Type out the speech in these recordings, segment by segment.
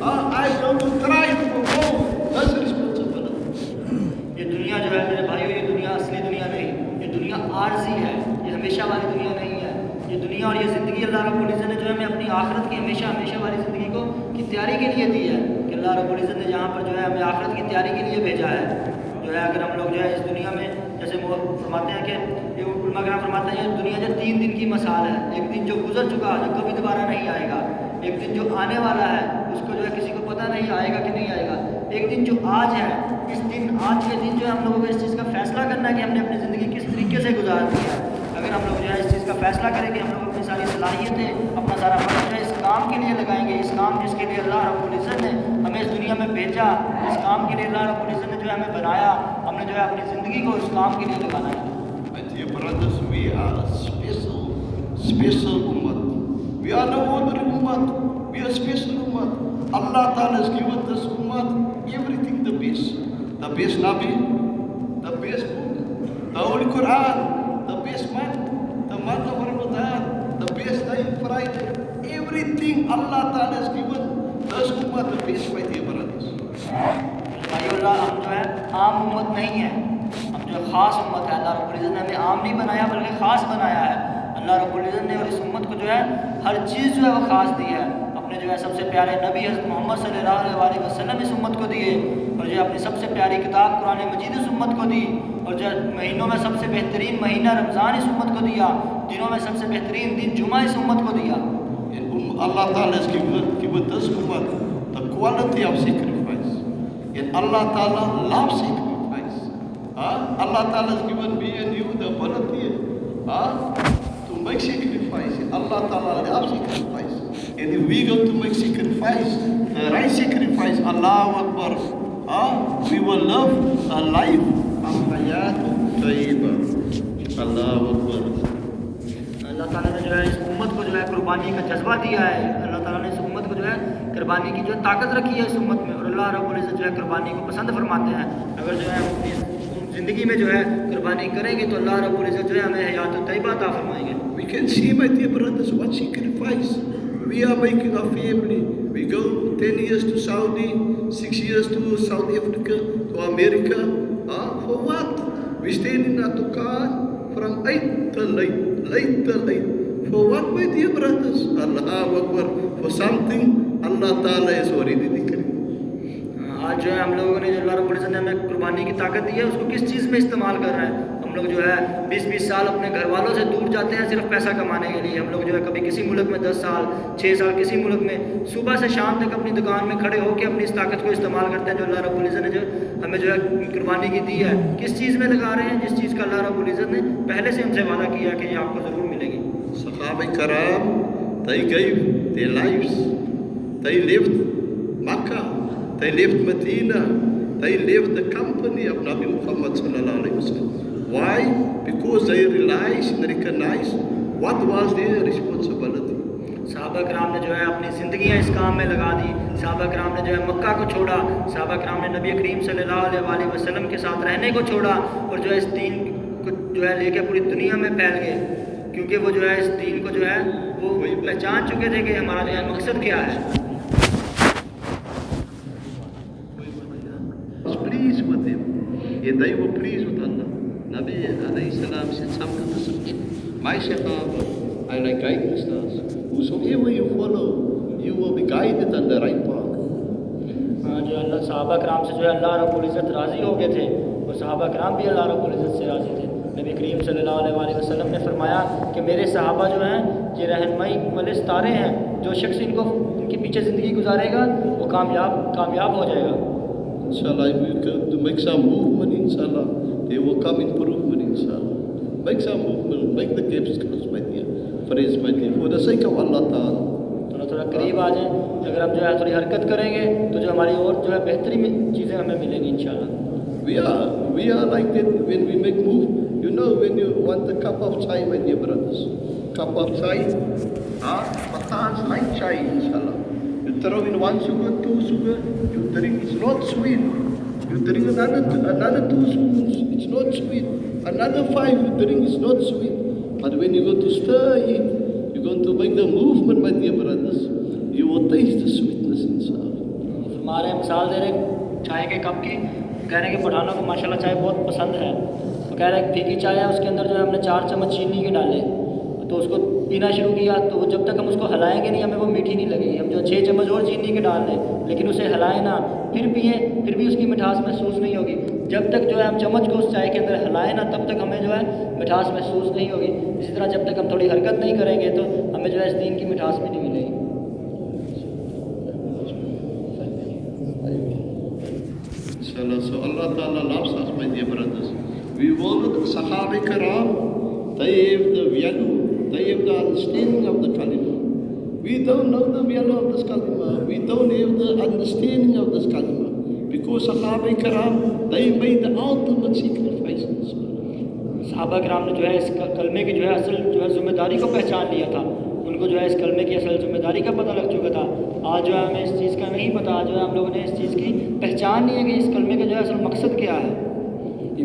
I want to try to go. That's responsibility. ये दुनिया जो है मेरे भाइयों, ये दुनिया असली दुनिया नहीं, ये दुनिया आर्जी है, ये हमेशा वाली दुनिया नहीं है। ये दुनिया और ये ज़िंदगी अल्लाह रब्बुल इज़्ज़त ने जो है हमें अपनी आखिरत की हमेशा हमेशा वाली ज़िंदगी को की तैयारी के लिए दी है कि अल्लाह रब्बुल इज़्ज़त ने जहाँ पर जो है हमें आखिरत की तैयारी के लिए भेजा है। जो है अगर हम लोग जो है इस दुनिया में जैसे वो फरमाते हैं कि ये उलमा कराम फरमाते हैं ये दुनिया जो 3 दिन की मिसाल है। एक दिन जो गुजर चुका जो कभी दोबारा नहीं आएगा, एक दिन जो आने वाला है उसको जो है किसी को पता नहीं आएगा कि नहीं आएगा, एक दिन जो आज है, इस दिन आज के दिन जो है हम लोगों को इस चीज़ का फैसला करना है कि हमने अपनी ज़िंदगी किस तरीके से गुजारनी है। अगर हम लोग जो है इस चीज़ का फैसला करें कि हम लोग अपनी सारी सलाहियतें अपना सारा वक्त जो है इस काम के लिए लगाएंगे, इस काम जिसके लिए अल्लाह रब्बुल इज़्ज़त ने हमें इस दुनिया में भेजा, इस काम के लिए अल्लाह रब्बुल इज़्ज़त ने जो है हमें बनाया, हमने जो है अपनी ज़िंदगी को इस काम के लिए लगाना है। My dear brothers, we are a special ummah. We are no ordinary ummah. We are special ummah. Allah Ta'ala has given this ummah everything the best. The best Nabi, the best book, the Holy Quran, the best month, the month of Ramadan, the best time Friday. Everything Allah Ta'ala has given this ummah the best, my dear brothers. भाइयों हम जो है आम उम्मत नहीं है, हम जो ख़ास उम्मत है। अल्लाह रब्बुल इज़्ज़त ने हमें आम नहीं बनाया बल्कि ख़ास बनाया है। अल्लाह रब्बुल इज़्ज़त ने और इस उम्मत को जो है हर चीज़ जो है वो ख़ास दी है। अपने जो है सबसे प्यारे नबी हज़रत मोहम्मद सल्लल्लाहु अलैहि वसल्लम इस उम्मत को दिए, और जो है अपनी सबसे प्यारी किताब कुरान मजीद इस उम्मत को दी, और जो महीनों में सबसे बेहतरीन महीना रमज़ान इस उम्मत को दिया, दिनों में सबसे बेहतरीन दिन जुमा इस उम्मत को दिया। Allah Ta'ala has given this ummah the quality of sacrifice. And Allah Ta'ala loves sacrifice. Allah Ta'ala has given me and you the ability to make sacrifice. Allah Ta'ala loves sacrifice. And if we go to make sacrifice, the right sacrifice, Allahu Akbar, we will live a life of hayat tayyiba. Allahu Akbar. अल्लाह ताला ने जो है इस उम्मत को जो है कुर्बानी का जज्बा दिया है। अल्लाह ताला ने इस उम्मत को जो है कुर्बानी की जो है ताकत रखी है इस उम्मत में, और अल्लाह रब्बुल इज़्ज़त जो है कुर्बानी को पसंद फरमाते हैं। अगर जो है अपनी ज़िंदगी में जो है कुर्बानी करेंगे तो अल्लाह रब्बुल इज़्ज़त जो है हमें हयात तय्यबा अता फरमाएंगे। We can see, my dear brothers, what sacrifice we are making our family. We go 10 years to Saudi, 6 years to South Africa, to America. For what? We stand in a dukaan from 8 till late till late. For what, my dear brothers? Allahu Akbar. For something Allah Ta'ala has already decreed. आज जो है हम लोगों ने जो अल्लाह रब्बुल इज़्ज़त ने हमें कुर्बानी की ताकत दी है उसको किस चीज़ में इस्तेमाल कर रहे हैं। हम लोग जो है 20-20 साल अपने घर वालों से दूर जाते हैं सिर्फ पैसा कमाने के लिए। हम लोग जो है कभी किसी मुल्क में 10 साल 6 साल किसी मुल्क में सुबह से शाम तक अपनी दुकान में खड़े होकर अपनी इस ताकत को इस्तेमाल करते हैं जो अल्लाह रब्बुल इज़्ज़त ने जो हमें जो है कुर्बानी की दी है। किस चीज़ में लगा रहे हैं? जिस चीज़ का अल्लाह रब्बुल इज़्ज़त ने पहले से हमसे वादा किया कि ये आपको ज़रूर मिलेगी। Sahaba Karam, they gave their lives. They left Makkah, they left Medina, they left the company of Nabi Muhammad sallallahu alaihi wasallam. Why? Because they realized and recognized what was their responsibility. सहाबा कराम ने जो है अपनी ज़िंदगियाँ इस काम में लगा दी। सहाबा कराम ने जो है मक्का को छोड़ा, सहाबा कराम ने नबी करीम सल्लल्लाहु अलैहि वसल्लम के साथ रहने को छोड़ा, और जो है इस दीन को जो है लेके पूरी दुनिया में फैल गए, क्योंकि वो जो है इस दीन को जो है वो पहचान चुके थे कि हमारा जो है मकसद क्या है। Pleased with him, and they were pleased with Allah. Nabi alayhi salam said something to them. My Sahaba, I like guiding stars. Whosoever you follow, you will be guided on the right path. जो अल्लाह सहाबा कराम से जो है अल्लाह रब्बुल इज़्ज़त राज़ी हो गए थे, और सहाबा कराम भी अल्लाह रब्बुल इज़्ज़त से राज़ी थे। नबी करीम सल्लल्लाहु अलैहि वसल्लम ने फरमाया कि मेरे सहाबा जो हैं ये रहनुमाई वाले सितारे हैं, जो शख्स इनके पीछे ज़िंदगी गुजारेगा वो कामयाब हो जाएगा। Inshallah, if we go to make some movement, inshallah, there will come improvement, inshallah. Make some movement, make the gaps close, my dear friends, my dear, for the sake of Allah Ta'ala. थोड़ा करीब आ जाएं, अगर हम जो है थोड़ी हरकत करेंगे तो जो हमारी और जो है बेहतरीन चीज़ें हमें मिलेंगी इंशाल्लाह। We are like that when we make move. You know, when you want a cup of chai, my dear brothers, cup of chai, Pathans like chai, inshallah. You throw in 1 sugar, 2 sugar, you drink, it's not sweet. You drink another 2 spoons, it's not sweet. Another 5 you drink, it's not sweet. But when you go to stir it, you're going to make the movement, my dear brothers, you will taste the sweetness inside. आ रहे हैं, मिसाल दे रहे चाय के cup की, कह रहे हैं कि पठानों को माशाल्लाह चाय बहुत पसंद है, तो कह रहे हैं फीकी चाय है, उसके अंदर जो है हमने 4 चम्मच चीनी के डाले, तो उसको पीना शुरू किया, तो जब तक हम उसको हिलाएंगे नहीं हमें वो मीठी नहीं लगेगी। हम जो 6 चम्मच और चीनी के डाल दें लेकिन उसे हिलाएं ना, फिर पिए, फिर भी उसकी मिठास महसूस नहीं होगी। जब तक जो है हम चम्मच को उस चाय के अंदर हिलाएं ना, तब तक हमें जो है मिठास महसूस नहीं होगी। इसी तरह जब तक हम थोड़ी हरकत नहीं करेंगे तो हमें जो है इस दीन की मिठास भी नहीं मिलेगी। So Allah Ta'ala loves us, my dear brothers. We will the Sahaba Karam, they have the value, they have the understanding of the kalima. We don't know the value of this kalima. We don't have the understanding of this kalima. Because Sahaba Karam, they made the ultimate sacrifices. सहाबा कराम ने जो है इस कलमे की जो है असल जो है जिम्मेदारी को पहचान लिया था। उनको जो है इस कलमे की असल जिम्मेदारी का पता लग चुका था। आज जो है हमें इस चीज़ का नहीं पता, आज जो है हम लोगों ने इस चीज़ की पहचान नहीं है कि इस कलमे का जो है असल मकसद क्या है।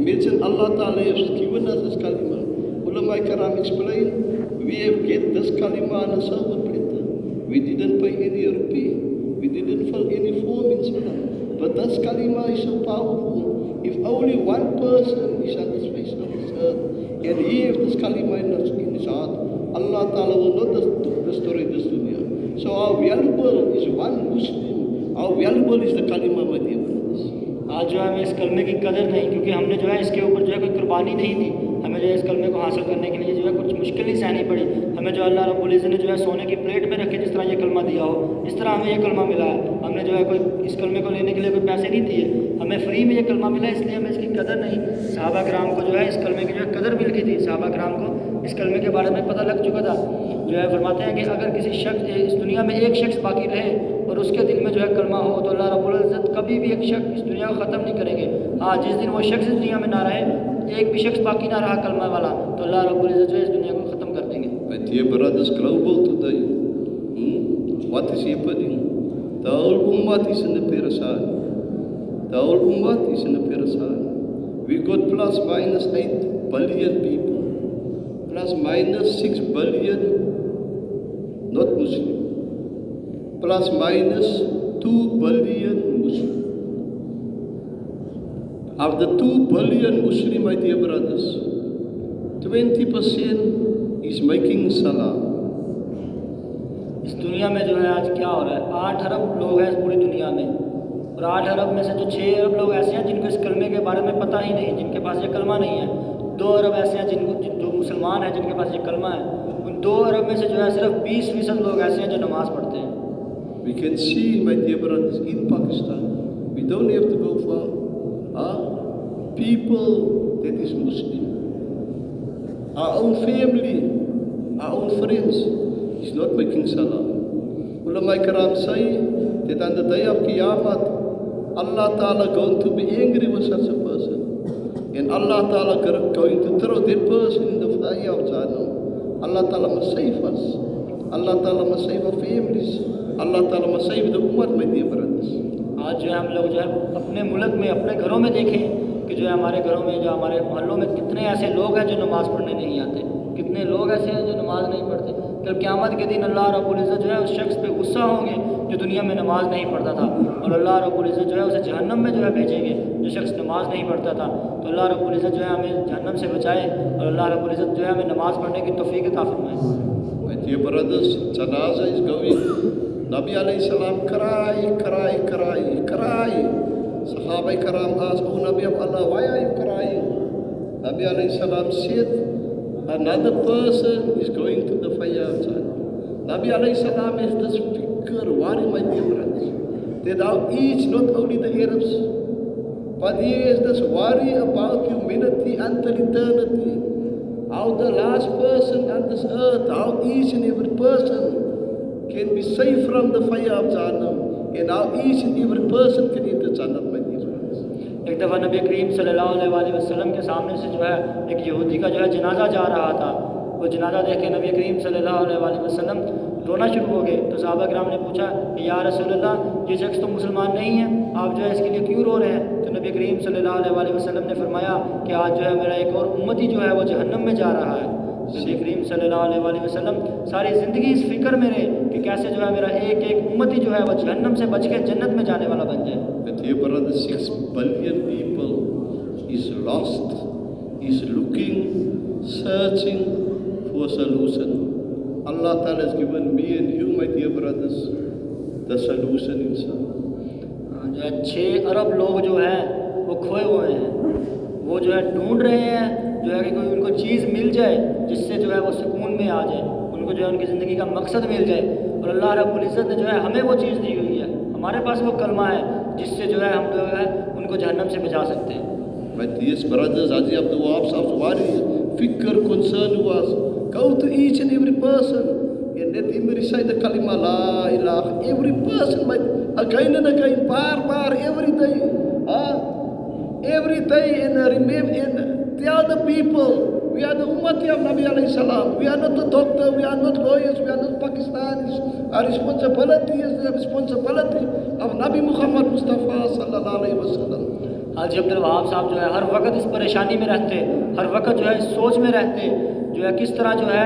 Imagine Allah Ta'ala has given us this kalima. Ulama Karam explain, we have get this kalima on a silver platter. We didn't pay any rupee. We didn't fill any form in Salah. But this kalima is so powerful. If only one person is on this face of this earth and he has this kalima in his heart, Allah Ta'ala will not destroy this dunya. So how valuable is one Muslim? How valuable is the kalima, my dear brothers? आज जो है हमें इस कलमे की कदर नहीं, क्योंकि हमने जो है इसके ऊपर जो है कोई कुर्बानी नहीं दी। हमें जो है इस कलमे को हासिल करने के लिए जो है कुछ मुश्किलें सहनी पड़ी। हमें जो अल्लाह रब्बुल इज़्ज़त ने जो है सोने की प्लेट में रखे, जिस तरह ये कलमा दिया हो, इस तरह हमें ये कलमा मिला है। हमने जो है कोई इस कलमे को लेने के लिए कोई पैसे नहीं दिए, हमें फ्री में ये कलमा मिला, इसलिए हमें इसकी कदर नहीं। सहाबा कराम को जो है इस कलमे की जो है कदर मिल गई थी। सहाबा कराम को इस कलमे के बारे में पता लग चुका था। जो है फरमाते हैं कि अगर किसी शख्स इस दुनिया में एक शख्स बाकी रहे और उसके दिल में जो है कलमा हो, तो अल्लाह रब्बुल इज़्ज़त कभी भी एक शख्स इस दुनिया को ख़त्म नहीं करेंगे। हाँ, जिस दिन वो शख्स इस दुनिया में ना रहे, एक भी शख्स बाकी ना रहा कलमा वाला, तो अल्लाह रब्बुल इज़्ज़त जो है इस दुनिया को ख़त्म कर देंगे। My dear brothers, global today, what is happening? The whole ummah is in the parasite. The whole ummah is in the parasite. We got plus minus 8 billion people, plus minus 6 billion not Muslim, plus minus 2 billion Muslim. Of the 2 billion Muslim, my dear brothers, 20% is making salah. इस दुनिया में जो है आज क्या हो रहा है, 8 अरब लोग हैं इस पूरी दुनिया में, और 8 अरब में से जो 6 अरब लोग ऐसे हैं जिनको इस कलमे के बारे में पता ही नहीं, जिनके पास ये कलमा नहीं है। 2 अरब ऐसे हैं जो मुसलमान हैं, जिनके पास ये कलमा है। उन 2 अरब में से जो है सिर्फ 20% लोग ऐसे हैं जो नमाज़ पढ़ते हैं। We can see, my dear brothers, in Pakistan, we don't have to go far. People that is Muslim, our own family, our own friends, is not making salah. Ulama Karam say that on the day of Qiyamah, Allah Ta'ala going to be angry with such a person. And Allah Ta'ala going to throw that person in the fire of Jahannam. Allah Ta'ala must save us. Allah Ta'ala must save our families. Allah Ta'ala must save the ummah, my dear brothers. आज जो है हम लोग जो है अपने मुल्क में, अपने घरों में देखें कि जो है हमारे घरों में, जो हमारे मोहल्लों में कितने ऐसे लोग हैं जो नमाज़ पढ़ने नहीं आते, कितने लोग ऐसे हैं जो नमाज़ नहीं पढ़ते। कल क़यामत के दिन अल्लाह रब्बुल इज़्ज़त जो है उस शख्स पे गुस्सा होंगे जो दुनिया में नमाज़ नहीं पढ़ता था, और अल्लाह रब्बुल इज़्ज़त जो है उसे जहन्नम में जो है भेजेंगे जो शख्स नमाज़ नहीं पढ़ता था। तो अल्लाह रब्बुल इज़्ज़त जो है हमें जहन्नम से बचाए, और अल्लाह रब्बुल इज़्ज़त जो है हमें नमाज़ पढ़ने की तौफ़ीक़ अता फरमाए। My dear brothers, janazah is going. Nabi alayhi salam cry. Sahaba karam asked, oh Nabi of Allah, why are you crying? Nabi alayhi salam said, another person is going to the fire of Jannah. Nabi alayhi salam has this fikr, worry, my dear brothers, that now each, not only the Arabs, but he has this worry about humanity until eternity. How the last person on this earth, how each and every person can be saved from the fire of Jahannam, and how each and every person can enter Jannah, my dear brothers. एक दफ़ा नबी करीम सल्लल्लाहु अलैहि वसल्लम के सामने से जो है एक यहूदी का जो है जनाजा जा रहा था। वो जनाजा देख के नबी करीम सल्लल्लाहु अलैहि वसल्लम रोना शुरू हो गए। तो सहाबा किराम ने पूछा कि या रसूलल्लाह, ये शख्स तो मुसलमान नहीं है, आप जो है इसके लिए क्यों रो रहे हैं? तो नबी करीम सल्लल्लाहु अलैहि वसल्लम ने फरमाया कि आज जो है मेरा एक और उम्मती जो है वो जहन्नम में जा रहा है। नबी करीम सल्लल्लाहु अलैहि वसल्लम सारी ज़िंदगी इस फिक्र में रहे कि कैसे जो है मेरा एक एक उम्मती जो है वो जहन्नम से बच के जन्नत में जाने वाला बन जाए। But dear brother, 6 billion people is lost, is looking, searching for a solution. Allah Ta'ala has given me and you, my dear brothers, the solution inshallah. जो है 6 अरब लोग जो हैं वो खोए हुए हैं, वो जो है ढूंढ रहे हैं जो है कि कोई उनको चीज़ मिल जाए जिससे जो है वो सुकून में आ जाए, उनको जो है उनकी ज़िंदगी का मकसद मिल जाए। और अल्लाह रब्बुल इज़्ज़त ने जो है हमें वो चीज़ दी हुई है, हमारे पास वो कलमा है जिससे जो है हम जो है उनको जहन्नम से बचा सकते हैं। My dear brothers, Haji Abdul Wahab Sahib's worry, fikr, concern was, go to each and every person and let him recite the kalima la ilaha. Every person, again and again, bar, every day, and remember and tell the people, we are the ummati of Nabi alayhi salam. We are not a doctor, we are not lawyers, we are not Pakistanis. Our responsibility is the responsibility of Nabi Muhammad Mustafa sallallahu alayhi wa sallam. Haji Abdul Wahab साहब जो है हर वक्त इस परेशानी में रहते, हर वक्त जो है इस सोच में रहते जो है किस तरह जो है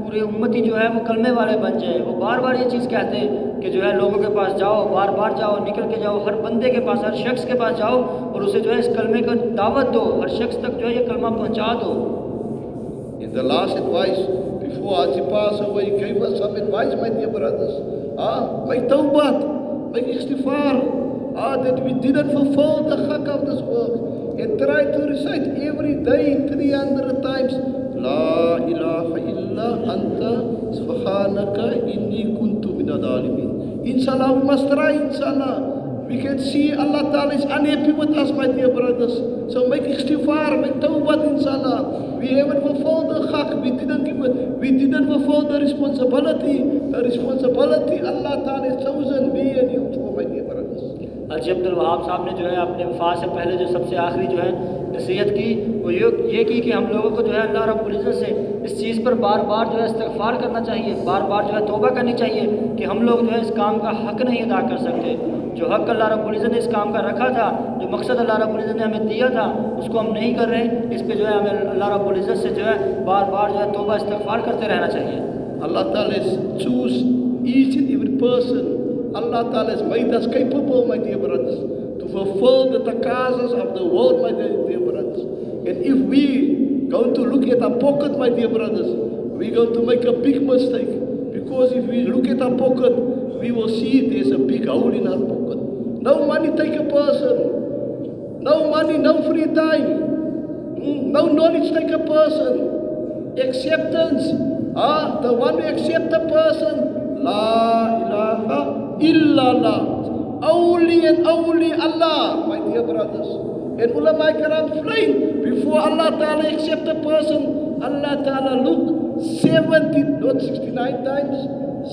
पूरे उम्मती जो है वो कलमे वाले बन जाए। वो बार बार ये चीज़ कहते कि जो है लोगों के पास जाओ, बार बार जाओ, निकल के जाओ, हर बंदे के पास, हर शख्स के पास जाओ और उसे जो है इस कलमे को दावत दो, हर शख्स तक जो है ये कलमा पहुँचा दो। In the last advice, before Haji passed away, he gave us some advice, my dear brothers. Make tawbat, make istighfar, that we didn't fulfill the haqq of this work. And try to recite every day 300 times, La ilaha illa anta subhanaka inni kuntu minadh dhalimin. Inshallah, we must try, inshallah. We can see Allah Ta'ala is unhappy with us, my dear brothers. So make istighfar, make tawbah, inshallah. We haven't fulfilled the haqq, we didn't fulfill the responsibility. The responsibility Allah Ta'ala has chosen me and you for, my dear brothers. Haji Abdul Wahab साहब ने जो है अपने वफात से पहले जो सबसे आखिरी जो है नसीहत की वो ये की कि हम लोगों को जो है अल्लाह रब्बुल इज़्ज़त से इस चीज़ पर बार बार जो है इस्तिग़फ़ार करना चाहिए, बार बार जो है तौबा करनी चाहिए कि हम लोग जो है इस काम का हक़ नहीं अदा कर सकते। जो हक़ अल्लाह रब्बुल इज़्ज़त ने इस काम का रखा था, जो मकसद अल्लाह रब्बुल इज़्ज़त ने हमें दिया था, उसको हम नहीं कर रहे। इस पर जो है हमें अल्लाह रब्बुल इज़्ज़त से जो है बार बार जो है तौबा इस्तिग़फ़ार करते रहना चाहिए। Allah Ta'ala has choose each and every person. Allah Ta'ala has made us capable, my dear brothers, to fulfill the takazas of the world, my dear brothers. And if we going to look at our pocket, my dear brothers, we're going to make a big mistake. Because if we look at our pocket, we will see there's a big hole in our pocket. No money take a person. No money, no free time. No knowledge take a person. Acceptance. The one who accept a person, La ilaha illallah. Only and only Allah, my dear brothers. And ulama karam explain, before Allah Ta'ala accept a person, Allah Ta'ala look 70, not 69 times,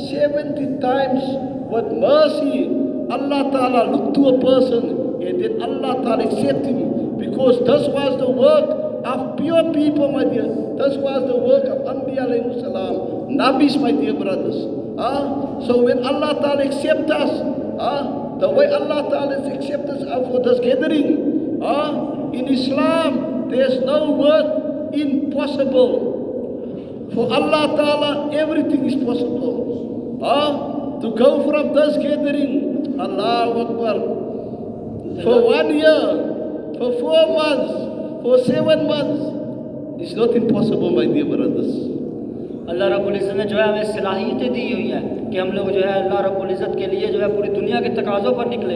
70 times with mercy. Allah Ta'ala look to a person and then Allah Ta'ala accept him. Because this was the work of pure people, my dear. This was the work of Anbiya alayhi salam, Nabis, my dear brothers. So when Allah Ta'ala accept us, the way Allah Ta'ala accept us for this gathering, in Islam, there's no word impossible. For Allah Ta'ala, everything is possible. To go from this gathering, Allahu Akbar, for 1 year, for 4 months, for 7 months, it's not impossible, my dear brothers. अल्लाह रब्बुल इज़्ज़त ने जो है हमें सलाहियतें दी हुई हैं कि हम लोग जो है अल्लाह रब्बुल इज़्ज़त के लिए जो है पूरी दुनिया के तकाज़ों पर निकले।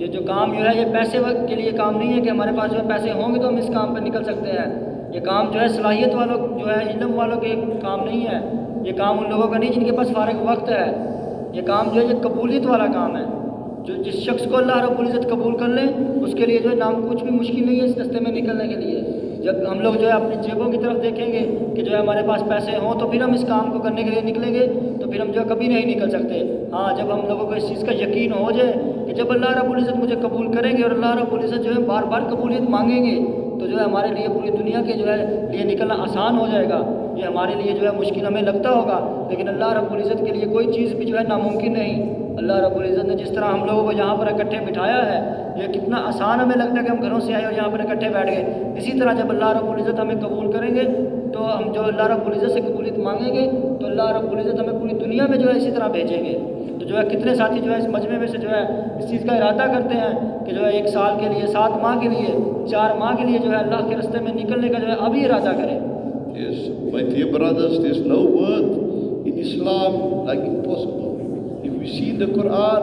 ये जो काम जो है ये पैसे के लिए काम नहीं है कि हमारे पास जो है पैसे होंगे तो हम इस काम पर निकल सकते हैं। ये काम जो है सलाहियत वालों जो है इल्म वालों के काम नहीं है। ये काम उन लोगों का नहीं जिनके पास फारिग वक्त है। ये काम जो है ये कबूलियत वाला काम है। जो जिस शख्स को अल्लाह रब्बुल इज़्ज़त कबूल कर ले उसके लिए जो है नाम कुछ भी मुश्किल नहीं है इस रास्ते में निकलने के लिए। जब हम लोग जो है अपनी जेबों की तरफ देखेंगे कि जो है हमारे पास पैसे हों तो फिर हम इस काम को करने के लिए निकलेंगे, तो फिर हम जो है कभी नहीं निकल सकते। हाँ, जब हम लोगों को इस चीज़ का यकीन हो जाए कि जब अल्लाह रब्बुल इज़्ज़त मुझे कबूल करेंगे और अल्लाह रब्बुल इज़्ज़त जो है बार बार कबूलियत मांगेंगे तो जो है हमारे लिए पूरी दुनिया के जो है लिए निकलना आसान हो जाएगा। ये हमारे लिए जो है मुश्किल हमें लगता होगा, लेकिन अल्लाह रब्बुल इज़्ज़त के लिए कोई चीज़ भी जो है नामुमकिन नहीं। अल्लाह रब्बुल इज़्ज़त ने जिस तरह हम लोगों को यहाँ पर इकट्ठे बिठाया है, ये कितना आसान हमें लगता है कि हम घरों से आए और यहाँ पर इकट्ठे बैठ गए। इसी तरह जब अल्लाह रब्बुल इज़्ज़त हमें कबूल करेंगे तो हम जो अल्लाह रब्बुल इज़्ज़त से कबूलियत मांगेंगे तो अल्लाह रब्बुल इज़्ज़त हमें पूरी दुनिया में जो है इसी तरह भेजेंगे। तो जो है कितने साथी जो है इस मजमे में से जो है इस चीज़ का इरादा करते हैं कि जो है 1 साल के लिए, 7 माह के लिए, 4 माह के लिए जो है अल्लाह के रास्ते में निकलने का जो है अभी इरादा करें। Yes, my dear brothers, there's no word in Islam like impossible. If you see the Quran,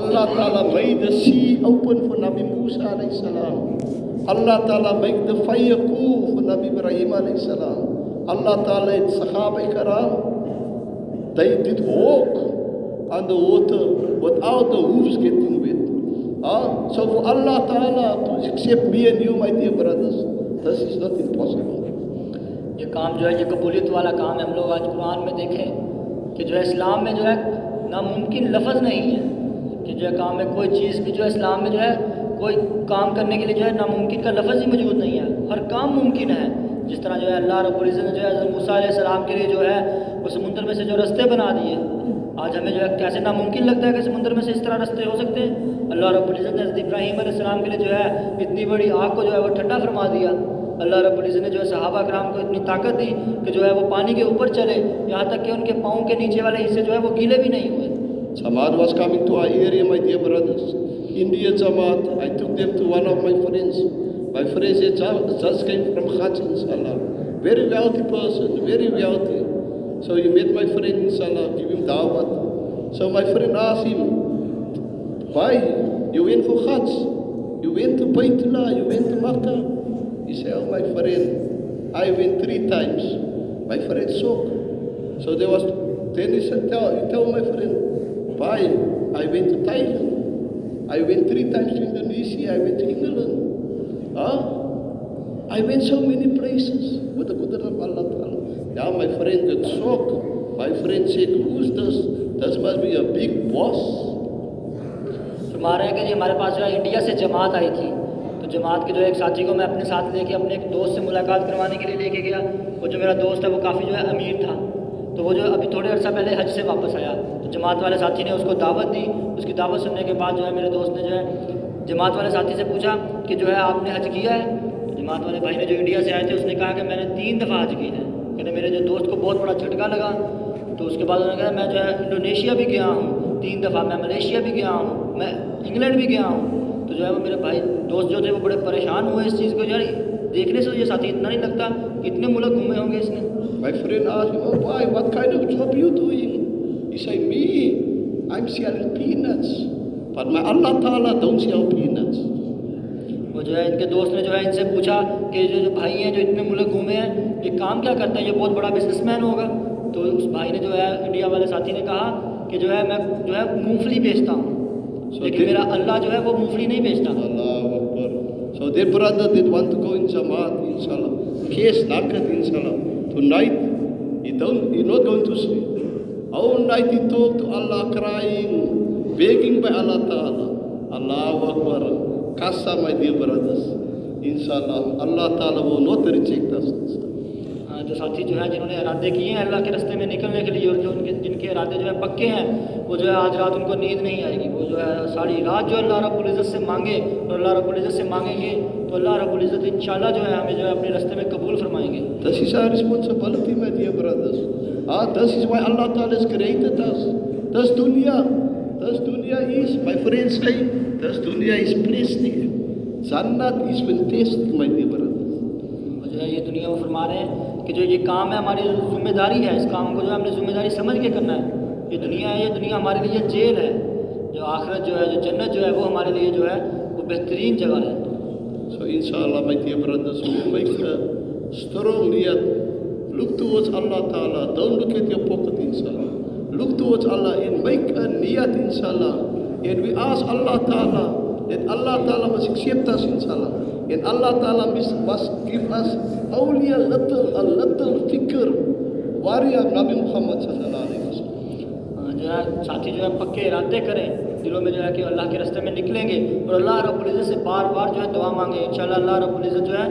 Allah Ta'ala made the sea open for Nabi Musa alayhi salam. Allah Ta'ala made the fire cool for Nabi Ibrahim alayhi salam. Allah Ta'ala had Sahaba Karam, they did walk on the water without the hoofs getting wet. So for Allah Ta'ala to accept me and you, my dear brothers, this is not impossible. ये काम जो है ये कबूलियत वाला काम है। हम लोग आज कुरान में देखें कि जो है इस्लाम में जो है नामुमकिन लफ्ज़ नहीं है कि जो है काम में कोई चीज़ भी जो है इस्लाम में जो है कोई काम करने के लिए जो है नामुमकिन का लफ्ज़ ही मौजूद नहीं है। हर काम मुमकिन है। जिस तरह जो है अल्लाह रब्बुल इज़्ज़त ने जो है हज़रत मूसा अलैहिस्सलाम के लिए जो है वो समुंदर में से जो रास्ते बना दिए, आज हमें जो है कैसे नामुमकिन लगता है कि समुंदर में से इस तरह रास्ते हो सकते हैं। अल्लाह रब्बुल इज़्ज़त ने हज़रत इब्राहीम अलैहिस्सलाम के लिए जो है इतनी बड़ी आग को जो है वो ठंडा फरमा दिया। अल्लाह रब्बुल इज़्ज़त ने जो है सहाबा कराम को इतनी ताकत दी कि जो है वो पानी के ऊपर चले, यहाँ तक कि उनके पाँव के नीचे वाले हिस्से जो है वो गीले भी नहीं हुए। Jamaat was coming to our area, my dear brothers. India Jamaat, I took them to one of my friends. My friend said, just came from Hajj, inshallah. Very wealthy person, very wealthy. So he met my friend, inshallah, give him da'wat. So my friend asked him, why? You went for Hajj? You went to Baytullah? You went to Makkah? He said, oh my friend, I went 3 times. My friend shocked. So there was, then he said, tell my friend, why? I went to Thailand. I went 3 times to Indonesia. I went to England. I went so many places with the goodness of Allah Ta'ala. Yeah, my friend got shocked. My friend said, who's this? This must be a big boss. फरमा रहे हैं कि जी हमारे पास जो है India से जमात आई थी, तो जमात के जो एक साथी को मैं अपने साथ लेके अपने एक दोस्त से मुलाकात करवाने के लिए लेके गया। वो जो मेरा दोस्त है वो काफ़ी जो है अमीर था, तो वो जो अभी थोड़े अर्सा पहले हज से वापस आया। तो जमात वाले साथी ने उसको दावत दी। उसकी दावत सुनने के बाद जो है मेरे दोस्त ने जो है जमात वाले साथी से पूछा कि जो है आपने हज किया है? तो जमात वाले भाई ने जो इंडिया से आए थे उसने कहा कि मैंने 3 दफ़ा हज की है। कहते मेरे जो दोस्त को बहुत बड़ा झटका लगा। तो उसके बाद उन्होंने कहा मैं जो है इंडोनेशिया भी गया हूँ 3 दफ़ा, मैं मलेशिया भी गया हूँ, मैं इंग्लैंड भी गया हूँ। तो जो है वो मेरे भाई दोस्त जो थे वो बड़े परेशान हुए इस चीज़ को। यार देखने से ये साथी इतना नहीं लगता कि इतने मुल्क घूमे होंगे इसने। My friend asked him, oh boy, what kind of job you doing? He said, me, I'm selling peanuts. But my Allah Ta'ala don't sell peanuts. वो जो है इनके दोस्त ने जो है इनसे पूछा कि जो भाई हैं जो इतने मुल्क घूमे हैं ये काम क्या करता है, ये बहुत बड़ा बिजनेसमैन होगा। तो उस भाई ने जो है इंडिया वाले साथी ने कहा कि जो है मैं जो है मूंगफली बेचता हूँ, लेकिन मेरा अल्लाह जो है वो मूंगफली नहीं बेचता। Allahu Akbar. So their brother did want to go in Jamaat, inshallah. Face naked, inshallah. Tonight, he's not going to sleep. All night he talked to Allah, crying, begging by Allah Ta'ala. Allahu Akbar. Kasa, my dear brothers. Inshallah, Allah Ta'ala will not reject us. जो साथी जो है जिन्होंने इरादे किए हैं अल्लाह के रास्ते में निकलने के लिए और जो उनके जिनके इरादे जो है पक्के हैं, वो जो है आज रात उनको नींद नहीं आएगी। वो जो है सारी रात जो अल्लाह रब्बुल इज़्ज़त से मांगे और अल्लाह रब्बुल इज़्ज़त से मांगेंगे तो अल्लाह रब्बुल इज़्ज़त इंशाल्लाह जो है हमें जो है अपने रास्ते में कबूल फरमाएंगे। This is our responsibility, my dear brothers. This is why Allah Ta'ala has created us. This dunya is, my friends say, this dunya is plastic. Jannat is fantastic, my dear brothers. जो है ये दुनिया वो फरमा रहे हैं कि जो ये काम है हमारी जिम्मेदारी है, इस काम को जो है हमने जिम्मेदारी समझ के करना है। ये दुनिया है, ये दुनिया हमारे लिए जेल है। जो आखिरत जो है, जो जन्नत जो है वो हमारे लिए जो है वो बेहतरीन जगह है। So inshallah, my dear brothers, we make a strong niyat. Look towards Allah Ta'ala. Don't look at your pocket, inshallah. Look towards Allah and make a niyat, inshallah. And we ask Allah Ta'ala that Allah Ta'ala must accept us, inshallah. And Allah Ta'ala must give us only a little fikr, warrior Nabi Muhammad sallallahu alaihi wasallam. जो है साथी जो है पक्के इरादे करें दिलों में जो है कि अल्लाह के रास्ते में निकलेंगे और अल्लाह रब्बुल इज़्ज़त से बार बार जो है दुआ मांगे। इंशाल्लाह अल्लाह रब्बुल इज़्ज़त जो है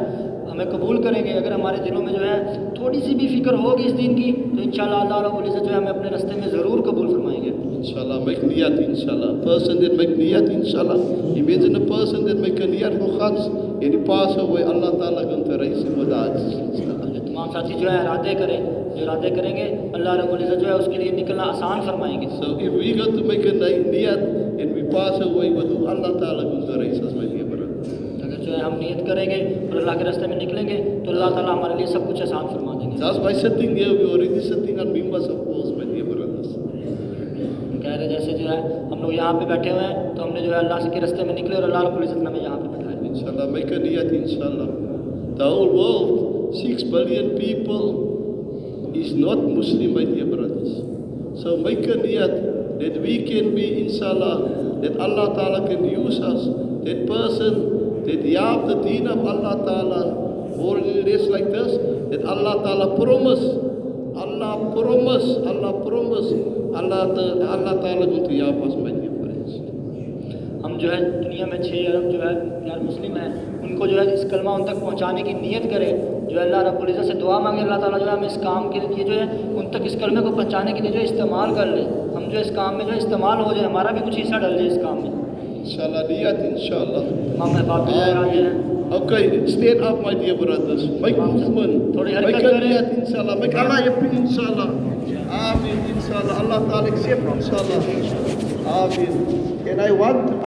हमें कबूल करेंगे। अगर हमारे दिलों में जो है थोड़ी सी भी फिक्र होगी इस दिन की तो इंशाल्लाह अल्लाह रब्बुल इज़्ज़त जो है हमें अपने रास्ते में ज़रूर कबूल फरमाएंगे। Inshallah, make niyat, inshallah. Person that make niyat, inshallah. Imagine a person that make a niyat for Hajj and he pass away, Allah Ta'ala going to raise him with Hajj. तमाम साथी जो है इरादे करें, जो इरादे करेंगे अल्लाह रब्बुल इज़्ज़त जो है उसके लिए निकलना आसान फरमाएंगे। So if we got to make a niyat and we pass away, what do Allah Ta'ala going to raise us, my dear brother? अगर जो है हम नियत करेंगे और अल्लाह के रास्ते में निकलेंगे तो अल्लाह ताला हमारे लिए सब कुछ आसान फरमा देंगे। Just by sitting here, we already sitting on members of course, my dear brothers. कह रहे जैसे जो है हम लोग यहाँ पे बैठे हुए हैं तो हमने जो है अल्लाह के रास्ते में निकले और अल्लाह रब्बुल इज़्ज़त ने हमें यहाँ पे बैठाया। Inshallah, make a niyat, inshallah. The whole world, 6 billion people is not Muslim, my dear brothers. So make a niyat that we can be, inshallah, that Allah Ta'ala can use us, that person, that yab the deen of Allah Ta'ala, or in a race like this, that Allah Ta'ala promise, Allah Ta'ala going to yab us, my dear friends. हम जो है दुनिया में 6 अरब जो है यार मुस्लिम हैं, उनको जो है इस कलमा उन तक पहुँचाने की नीयत करें, जो है अल्लाह रब्बुल इज़्ज़त से दुआ मांगे अल्लाह ताला जो है हम इस काम के लिए जो है उन तक इस कलमे को पहुँचाने के लिए जो है इस्तेमाल कर लें, हम जो इस काम में जो है इस्तेमाल हो जाए, हमारा भी कुछ हिस्सा डल जाए इस काम में। Inshallah, niyat, inshallah. हम अहबाब जो है Okay, stand up, my dear brothers. Make movement. थोड़ी Make हरकत a करें। niyat, inshallah. Make Allah happy, inshallah. Amin, inshallah. Allah Ta'ala accept, inshallah. Amin. And I want